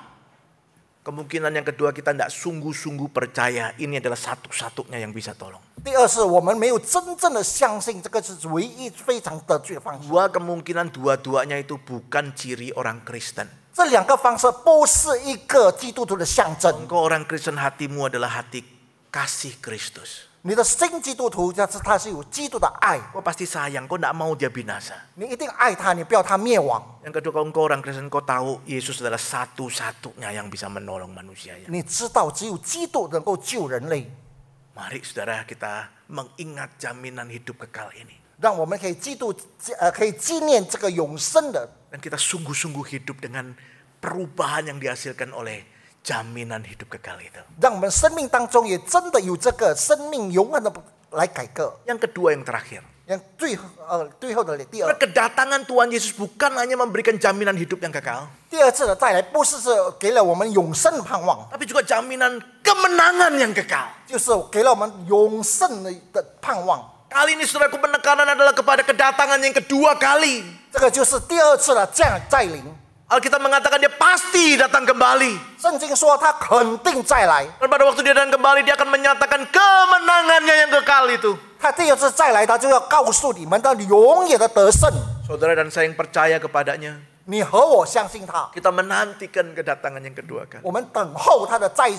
Kemungkinan yang kedua, kita tidak sungguh-sungguh percaya ini adalah satu-satunya yang bisa tolong. 第二是我们没有真正的相信这个是唯一非常得罪的方式。 Dua kemungkinan dua-duanya itu bukan ciri orang Kristen. 这2个方式不是一个基督徒的象征。 Engkau orang Kristen, hatimu adalah hati kasih Kristus. 你的新基督徒，他是有基督的爱， Kau pasti sayang, kau tidak mau dia binasa. 你一定爱他，你不要他灭亡。 Yang kedua, kalau engkau orang Kristen, kau tahu Yesus adalah satu-satunya yang bisa menolong manusia. 你知道只有基督能够救人类， Mari saudara, kita mengingat jaminan hidup kekal ini. 让我们可以可以纪念这个永生的， Dan kita sungguh-sungguh hidup dengan perubahan yang dihasilkan oleh jaminan hidup kekal itu. 让我们生命当中也真的有这个生命永恒的来改革。 Yang kedua, yang terakhir. 最后的第二， Kedatangan Tuhan Yesus bukan hanya memberikan jaminan hidup yang kekal, 第二次的再来，不是给了我们永生的盼望， tapi juga jaminan kemenangan yang kekal. 就是给了我们永生的盼望。 Kali ini saudaraku, penekanan adalah kepada kedatangan yang kedua kali. 这个就是第二次的再临。 Alkitab mengatakan dia pasti datang kembali. 圣经说他肯定再来， Dan pada waktu dia datang kembali, dia akan menyatakan kemenangannya yang kekal itu. 他第二次再来，他就要告诉你们的永远的得胜。 Saudara dan saya yang percaya kepadanya, 你和我相信他， kita menantikan kedatangan yang kedua kali. 我们等候他的再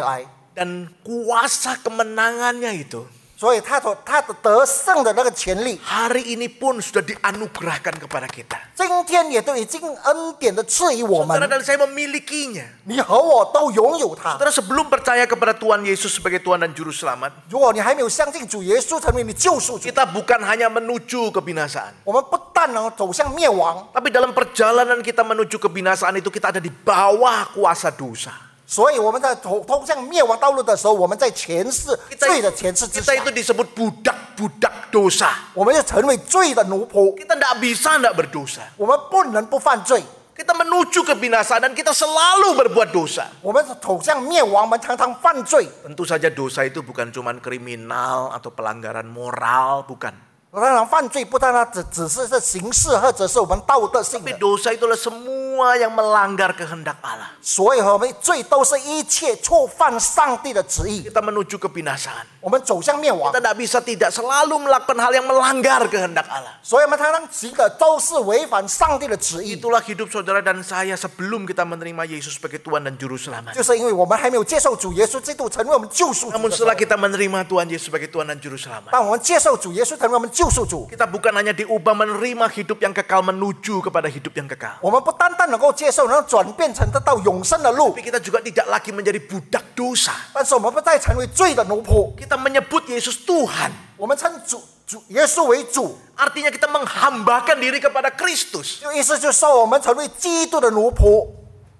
来。 Dan kuasa kemenangannya itu 所以他的得胜的那个权利， hari ini pun sudah dianugerahkan kepada kita. 今天也都已经恩典的赐予我 Saudara 们， dan saya memilikinya. 你和我都拥有它。 Saudara sebelum percaya kepada Tuhan Yesus sebagai Tuhan dan Juru Selamat, 如果你还没有相信主耶稣成为你救赎主， kita bukan hanya menuju kebinasaan. 我们不但能走向灭亡， Tapi dalam perjalanan kita menuju kebinasaan itu kita ada di bawah kuasa dosa. 所以我们在通向灭亡道路的时候，我们在权势罪的权势之 Kita 下， itu disebut budak-budak dosa. 我们就成为罪的奴仆。 Kita tidak bisa tidak berdosa. 我们不能不犯罪， Kita menuju kebinasaan dan kita selalu berbuat dosa. 我们走向灭亡，我们常常犯罪。 Tentu saja dosa itu bukan cuma kriminal atau pelanggaran moral, bukan. 当然，犯罪不单单只是形式，或者是我们道德性 Tapi 的， dosa itulah semua yang melanggar kehendak Allah. 所以我们罪都是一切触犯上帝的旨意。 Kita menuju kebinasaan. 我们走向灭亡 Kita，tidak bisa tidak selalu melakukan hal yang melanggar kehendak Allah. 所以我们常常行的都是违反上帝的旨意。 Itulah hidup saudara dan saya sebelum kita menerima Yesus sebagai Tuhan dan Juru Selamat. 就是因为我们还没有接受主耶稣基督成为我们救赎主 Namun 的时候 setelah kita menerima Tuhan Yesus sebagai Tuhan dan Juru Selamat, 当我们接受主耶稣成为我们救赎主， kita bukan hanya diubah menerima hidup yang kekal menuju kepada hidup yang kekal. 我们不单单能够接受，能够转变成得到永生的路， Tapi kita juga tidak lagi menjadi budak dosa. 但是我们不再成为罪的奴仆。 Kita menyebut Yesus Tuhan. 我们称主耶稣为主， Artinya kita menghambakan diri kepada Kristus. 就意思就是说我们成为基督的奴仆，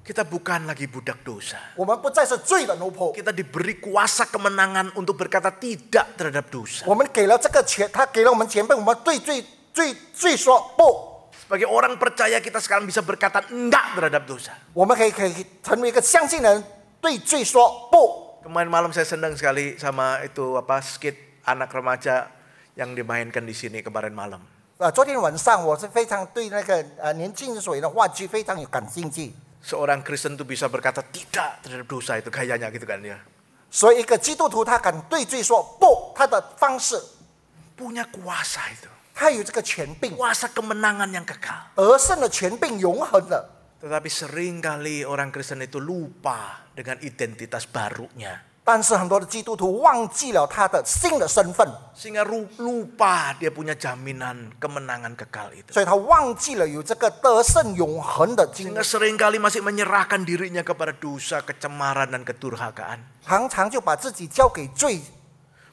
Kita bukan lagi budak dosa. 我们不再是罪的奴仆。 Kita diberi kuasa kemenangan untuk berkata tidak terhadap dosa. 我们给了这个权，他给了我们权柄，我们对罪说不。 Sebagai orang percaya kita sekarang bisa berkata enggak terhadap dosa. 我们可以成为一个相信人，对罪说不。 Kemarin malam saya senang sekali sama itu skit anak remaja yang dimainkan di sini kemarin malam. 昨天晚上我是非常对那个年轻水的话剧非常有感兴趣。 Seorang Kristen itu bisa berkata tidak terhadap dosa itu kayaknya gitu kan ya. 所以一个基督徒他敢对罪说不，他的方式， Punya kuasa itu. 他有这个权柄， Kuasa kemenangan yang kekal. 得胜的权柄永恒的。 Tetapi seringkali orang Kristen itu lupa dengan identitas barunya. 但是很多的基督徒忘记了他的新的身份， Sehingga lupa dia punya jaminan kemenangan kekal itu. 所以他忘记了有这个得胜永恒的经历 Sehingga， seringkali masih menyerahkan dirinya kepada dosa, kecemaran, dan kedurhakaan. 常常就把自己交给罪，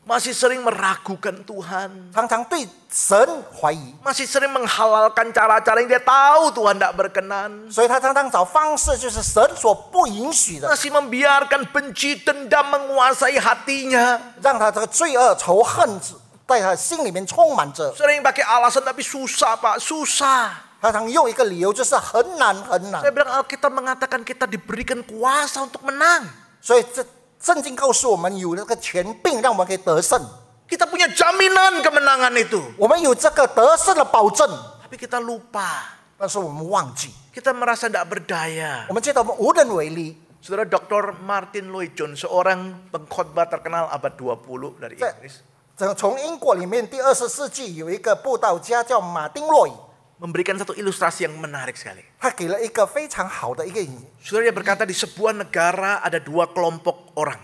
Masih sering meragukan Tuhan. 常常对神怀疑， Masih sering menghalalkan cara-cara yang dia tahu Tuhan tidak berkenan. 所以他常常找方式，就是神所不允许的， Masih membiarkan benci dendam menguasai hatinya. 让他这个罪恶仇恨在他心里面充满着。 Sering pakai alasan tapi susah Pak, susah. 他常用一个理由，就是很难很难 Saya。bilang Alkitab mengatakan kita diberikan kuasa untuk menang. 所以这圣经告诉我们有那个权柄，让我们可以得胜。 Kita punya jaminan kemenangan itu. 我们有这个得胜的保证， Tapi kita lupa. 但是我们忘记， Kita merasa tidak berdaya. 我们觉得我们无能为力。 Saudara Dr. Martin Lloyd-Jones, seorang pengkhotbah terkenal abad 20 dari 在 Inggris, 从英国里面第20世纪有一个布道家叫马丁洛伊， memberikan satu ilustrasi yang menarik sekali. 他给了一个非常好的一个引。 Saudara dia berkata di sebuah negara ada dua kelompok orang.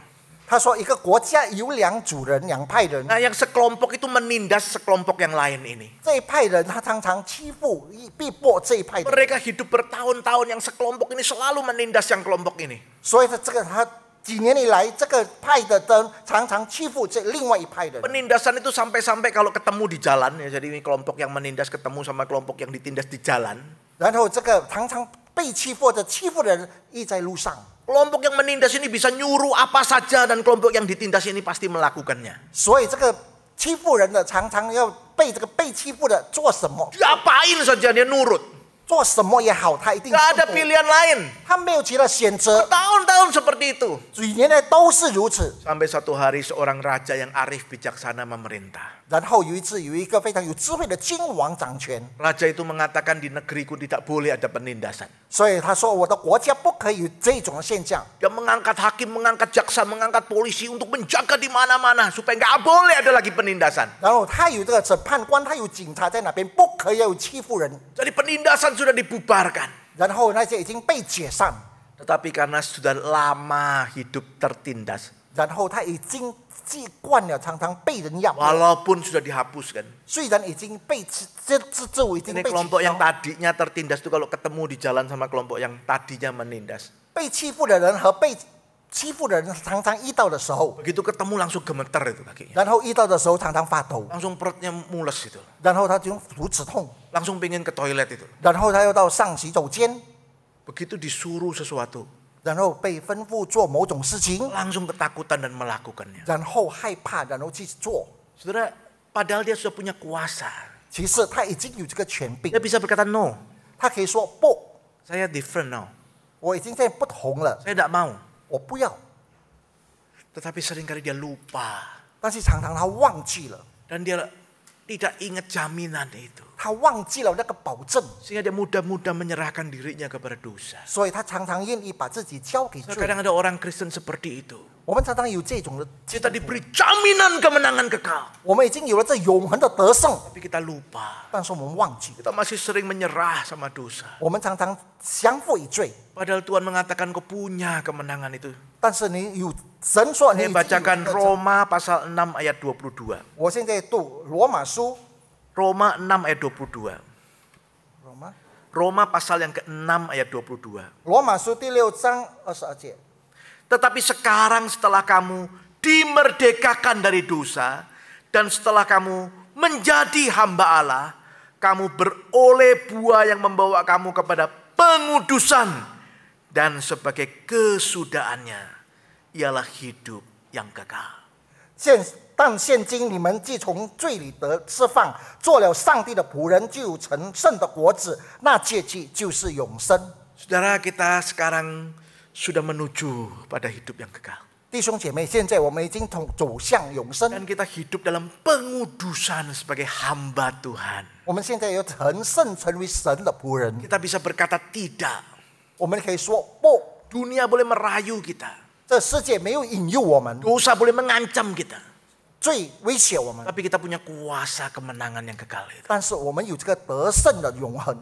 他说一个国家有两组人，两派人。 Nah yang sekelompok itu menindas sekelompok yang lain ini. 这一派人他常常欺负、逼迫这一派的， Mereka hidup bertahun-tahun yang sekelompok ini selalu menindas yang kelompok ini. 所以他几年以来，这个派的人常常欺负这另外一派的人。 Penindasan itu sampai-sampai kalau ketemu di jalan ya, jadi ini kelompok yang menindas ketemu sama kelompok yang ditindas di jalan. 然后这个常常被欺负的人一在路上， Kelompok yang menindas ini bisa nyuruh apa saja dan kelompok yang ditindas ini pasti melakukannya. 所以这个欺负人的常常要被这个被欺负的做什么， Diapain saja dia nurut. 做什么也好，他一定 Gak ada 顺服 pilihan lain. 他没有其他选择， Tahun-tahun seperti itu. 几年来都是如此。 Sampai suatu hari seorang raja yang arif bijaksana memerintah. 然后有一次有一个非常有智慧的君王掌权， Raja itu mengatakan di negeriku tidak boleh ada penindasan. 所以他说我的国家不可以有这种现象。 Dia mengangkat hakim, mengangkat jaksa, mengangkat polisi untuk menjaga di mana-mana supaya nggak boleh ada lagi penindasan. 然后他有这个审判官，他有警察在那边，不可以有欺负人。 Jadi penindasan sudah dibubarkan. 然后那些已经被解散， Tetapi karena sudah lama hidup tertindas, 然后他已经习惯了常常被人压迫， Walaupun sudah dihapuskan. 虽然已经被这已经 Ini 被 kelompok 取 yang 消， tadinya tertindas itu kalau ketemu di jalan sama kelompok yang tadinya menindas. 被欺负的人和被欺负的人常常遇到的时候， Begitu ketemu langsung gemeter itu kakinya. 然后遇到的时候常常发抖， Langsung perutnya mules itu. 然后他就如此痛， Langsung pengen ke toilet itu. 然后他又到上洗手间， Begitu disuruh sesuatu, 然后被吩咐做某种事情， langsung ketakutan dan melakukannya. 然后害怕，然后去做。 Saudara, padahal dia sudah punya kuasa. 其实他已经有这个权柄 Dia，bisa berkata no. 他可以说不， Saya different now. 我已经现在不同了， Saya tidak mau. 我不要。 Tetapi seringkali dia lupa. 但是常常他忘记了， Dan dia tidak ingat jaminan itu. 他忘记了那个保证， Sehingga dia mudah-mudah menyerahkan dirinya kepada dosa. 所以他常常愿意把自己交给罪。 Kadang ada orang Kristen seperti itu. 我们常常有这种的， Kita diberi jaminan kemenangan kekal. 我们已经有了这永恒的得胜， Tapi kita lupa. 但是我们忘记， Kita masih sering menyerah sama dosa. 我们常常降服于罪。 Padahal Tuhan mengatakan kau punya kemenangan itu. 但是你有神说你已 Saya 经有 bacakan 这个 Roma pasal 6 ayat 22. 我现在读罗马书， Roma 6 ayat 22. 罗马 Roma pasal yang ke-6 ayat 22. 罗马书第6章22节。 Tetapi sekarang setelah kamu dimerdekakan dari dosa dan setelah kamu menjadi hamba Allah, kamu beroleh buah yang membawa kamu kepada pengudusan dan sebagai kesudahannya ialah hidup yang kekal. 但现今你们既从罪里得释放，做了上帝的仆人，就有成圣的果子，那结局就是永生。 Saudara, kita sekarang sudah menuju pada hidup yang kekal. 弟兄姐妹，现在我们已经走向永生， Dan kita hidup dalam pengudusan sebagai hamba Tuhan. 我们现在有成圣，成为神的仆人。 Kita bisa berkata tidak. 我们可以说不， Dunia boleh merayu kita. 这世界没有引诱我们， Dosa boleh mengancam kita. 罪威胁我们， Tapi kita punya kuasa kemenangan yang kekal itu. 但是我们有这个得胜的永恒。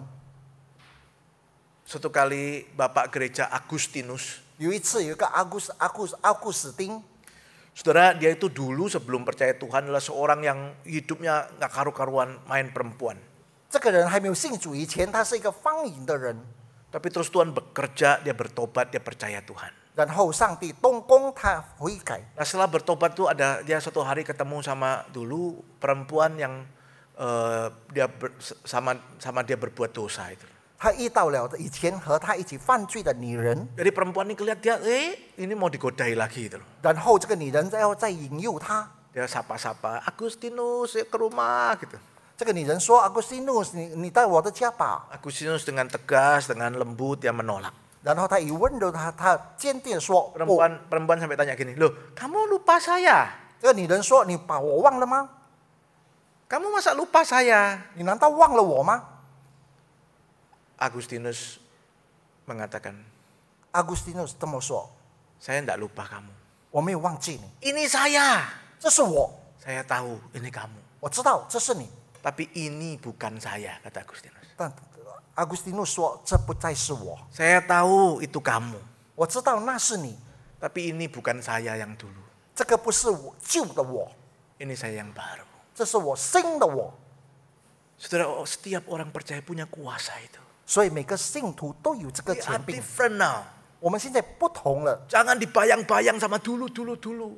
Suatu kali Bapak Gereja Agustinus, 有一次有一个阿古斯丁， saudara, dia itu dulu sebelum percaya Tuhan adalah seorang yang hidupnya nggak karu-karuan main perempuan. 这个人还没有信主以前，他是一个放淫的人， Tapi terus Tuhan bekerja, dia bertobat, dia percaya Tuhan. 然后上帝动工他悔改。 Nah setelah bertobat tuh ada dia suatu hari ketemu sama dulu perempuan yang sama dia berbuat dosa itu. 他遇到了以前和他一起犯罪的女人， Jadi perempuan ini kelihatan dia, ini mau digodai lagi gitu loh. 然后这个女人再引诱他。 Dia sapa-sapa, Agustinus ke rumah gitu. 这个女人说：“阿古西努斯，你到我的家吧。 Agustinus dengan tegas, dengan lembut dia menolak. ”然后他以温柔他坚定地说：“不。” Perempuan sampai tanya gini, loh kamu lupa saya? 这个女人说：“你把我忘了吗？ Kamu masa lupa saya? 你难道忘了我吗 Agustinus mengatakan, 阿古西努斯这么说 saya tidak lupa kamu. 我没有忘记你， Ini saya. 这是我， Saya tahu ini kamu. 我知道这是你。 Tapi ini bukan saya, kata Agustinus. 但阿古西努说：“这不再是我， Saya tahu itu kamu. 我知道那是你， Tapi ini bukan saya yang dulu. 这个不是我旧的我， Ini saya yang baru. 这是我新的我。 Saudara, setiap orang percaya punya kuasa itu. 所以每个信徒都有这个 We 权 are 柄。 different now. 我们现在不同了， Jangan dibayang-bayang sama dulu.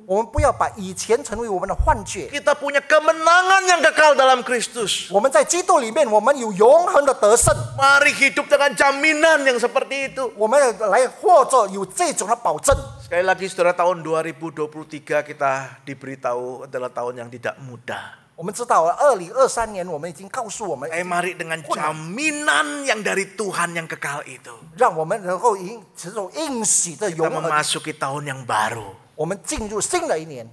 我们不要把以前成为我们的幻觉。 Kita punya kemenangan yang kekal dalam Kristus. 我们在基督里面，我们有永恒的得胜。 Mari hidup dengan jaminan yang seperti itu. 我们来或者有这种的保证。 Sekali lagi saudara, tahun 2023 kita diberitahu adalah tahun yang tidak mudah. 我们知道，2023年我们已经告诉我们， Mari dengan jaminan yang dari Tuhan yang kekal itu. 让我们能够持守应许的 Kita 永恒。 memasuki tahun yang baru. 我们进入新的一年，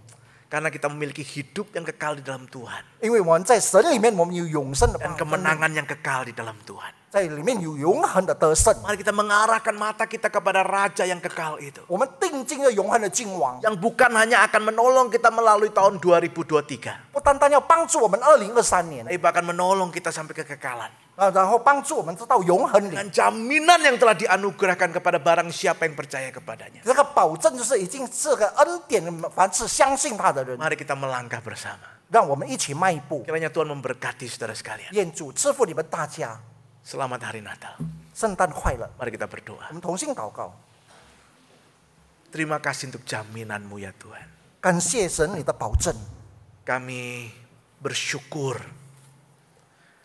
Karena kita memiliki hidup yang kekal di dalam Tuhan. 因为我们在神里面，我们有永生的 Dan 帮助， kemenangan yang kekal di dalam Tuhan. 在在里面有永恒的得胜。 Mari kita mengarahkan mata kita kepada Raja yang kekal itu. 我们定睛着永恒的君王， Yang bukan hanya akan menolong kita melalui tahun 2023. 不单单要帮助我们2023年， Tapi bahkan menolong kita sampai kekekalan. 然后帮助我们知道永恒里。 Dan jaminan yang telah dianugerahkan kepada barang siapa yang percaya kepadanya. 这个保证就是已经这个恩典，凡是相信他的人， Mari kita melangkah bersama. 让我们一起迈步。 Kiranya Tuhan memberkati saudara sekalian. 愿主赐福你们大家， Selamat Hari Natal. 圣诞快乐！ Mari kita berdoa. 我们同心祷告， Terima kasih untuk jaminanmu ya Tuhan. 感谢神你的保证， Kami bersyukur.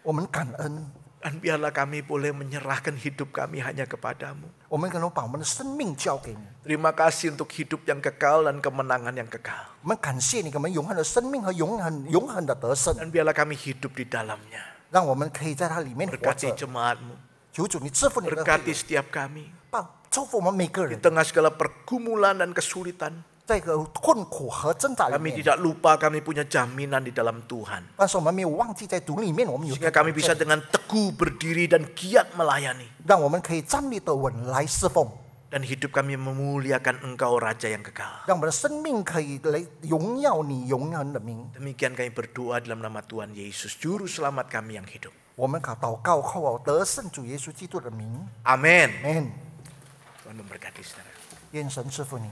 我们感恩， Dan biarlah kami boleh menyerahkan hidup kami hanya kepadamu. 我们可能把我们的生命交给你。 Terima kasih untuk hidup yang kekal dan kemenangan yang kekal. 我们感谢你给我们永恒的生命和永恒的得胜， Dan biarlah kami hidup di dalamnya. 让我们可以在它里面活 Berkati 着。 jemaatmu. 求主你赐福你的会 Berkati 员， setiap kami. 祝福我们每个 Di 人， tengah segala pergumulan dan kesulitan. 在一个困苦和挣扎里 Kami 面， tidak lupa kami punya jaminan di dalam Tuhan. 但是我们没有忘记在主里面我们有 Sehingga kami bisa dengan teguh berdiri dan giat melayani. 让我们可以站立得稳来侍奉， Dan hidup kami memuliakan Engkau Raja yang kekal. 让我们的生命可以来荣耀你永恒的名。 Demikian kami berdoa dalam nama Tuhan Yesus, Juru Selamat kami yang hidup. 我们祷告后得胜主耶稣基督的名， Amin. 阿门。 Tuhan memberkati saudara. 愿神赐福你。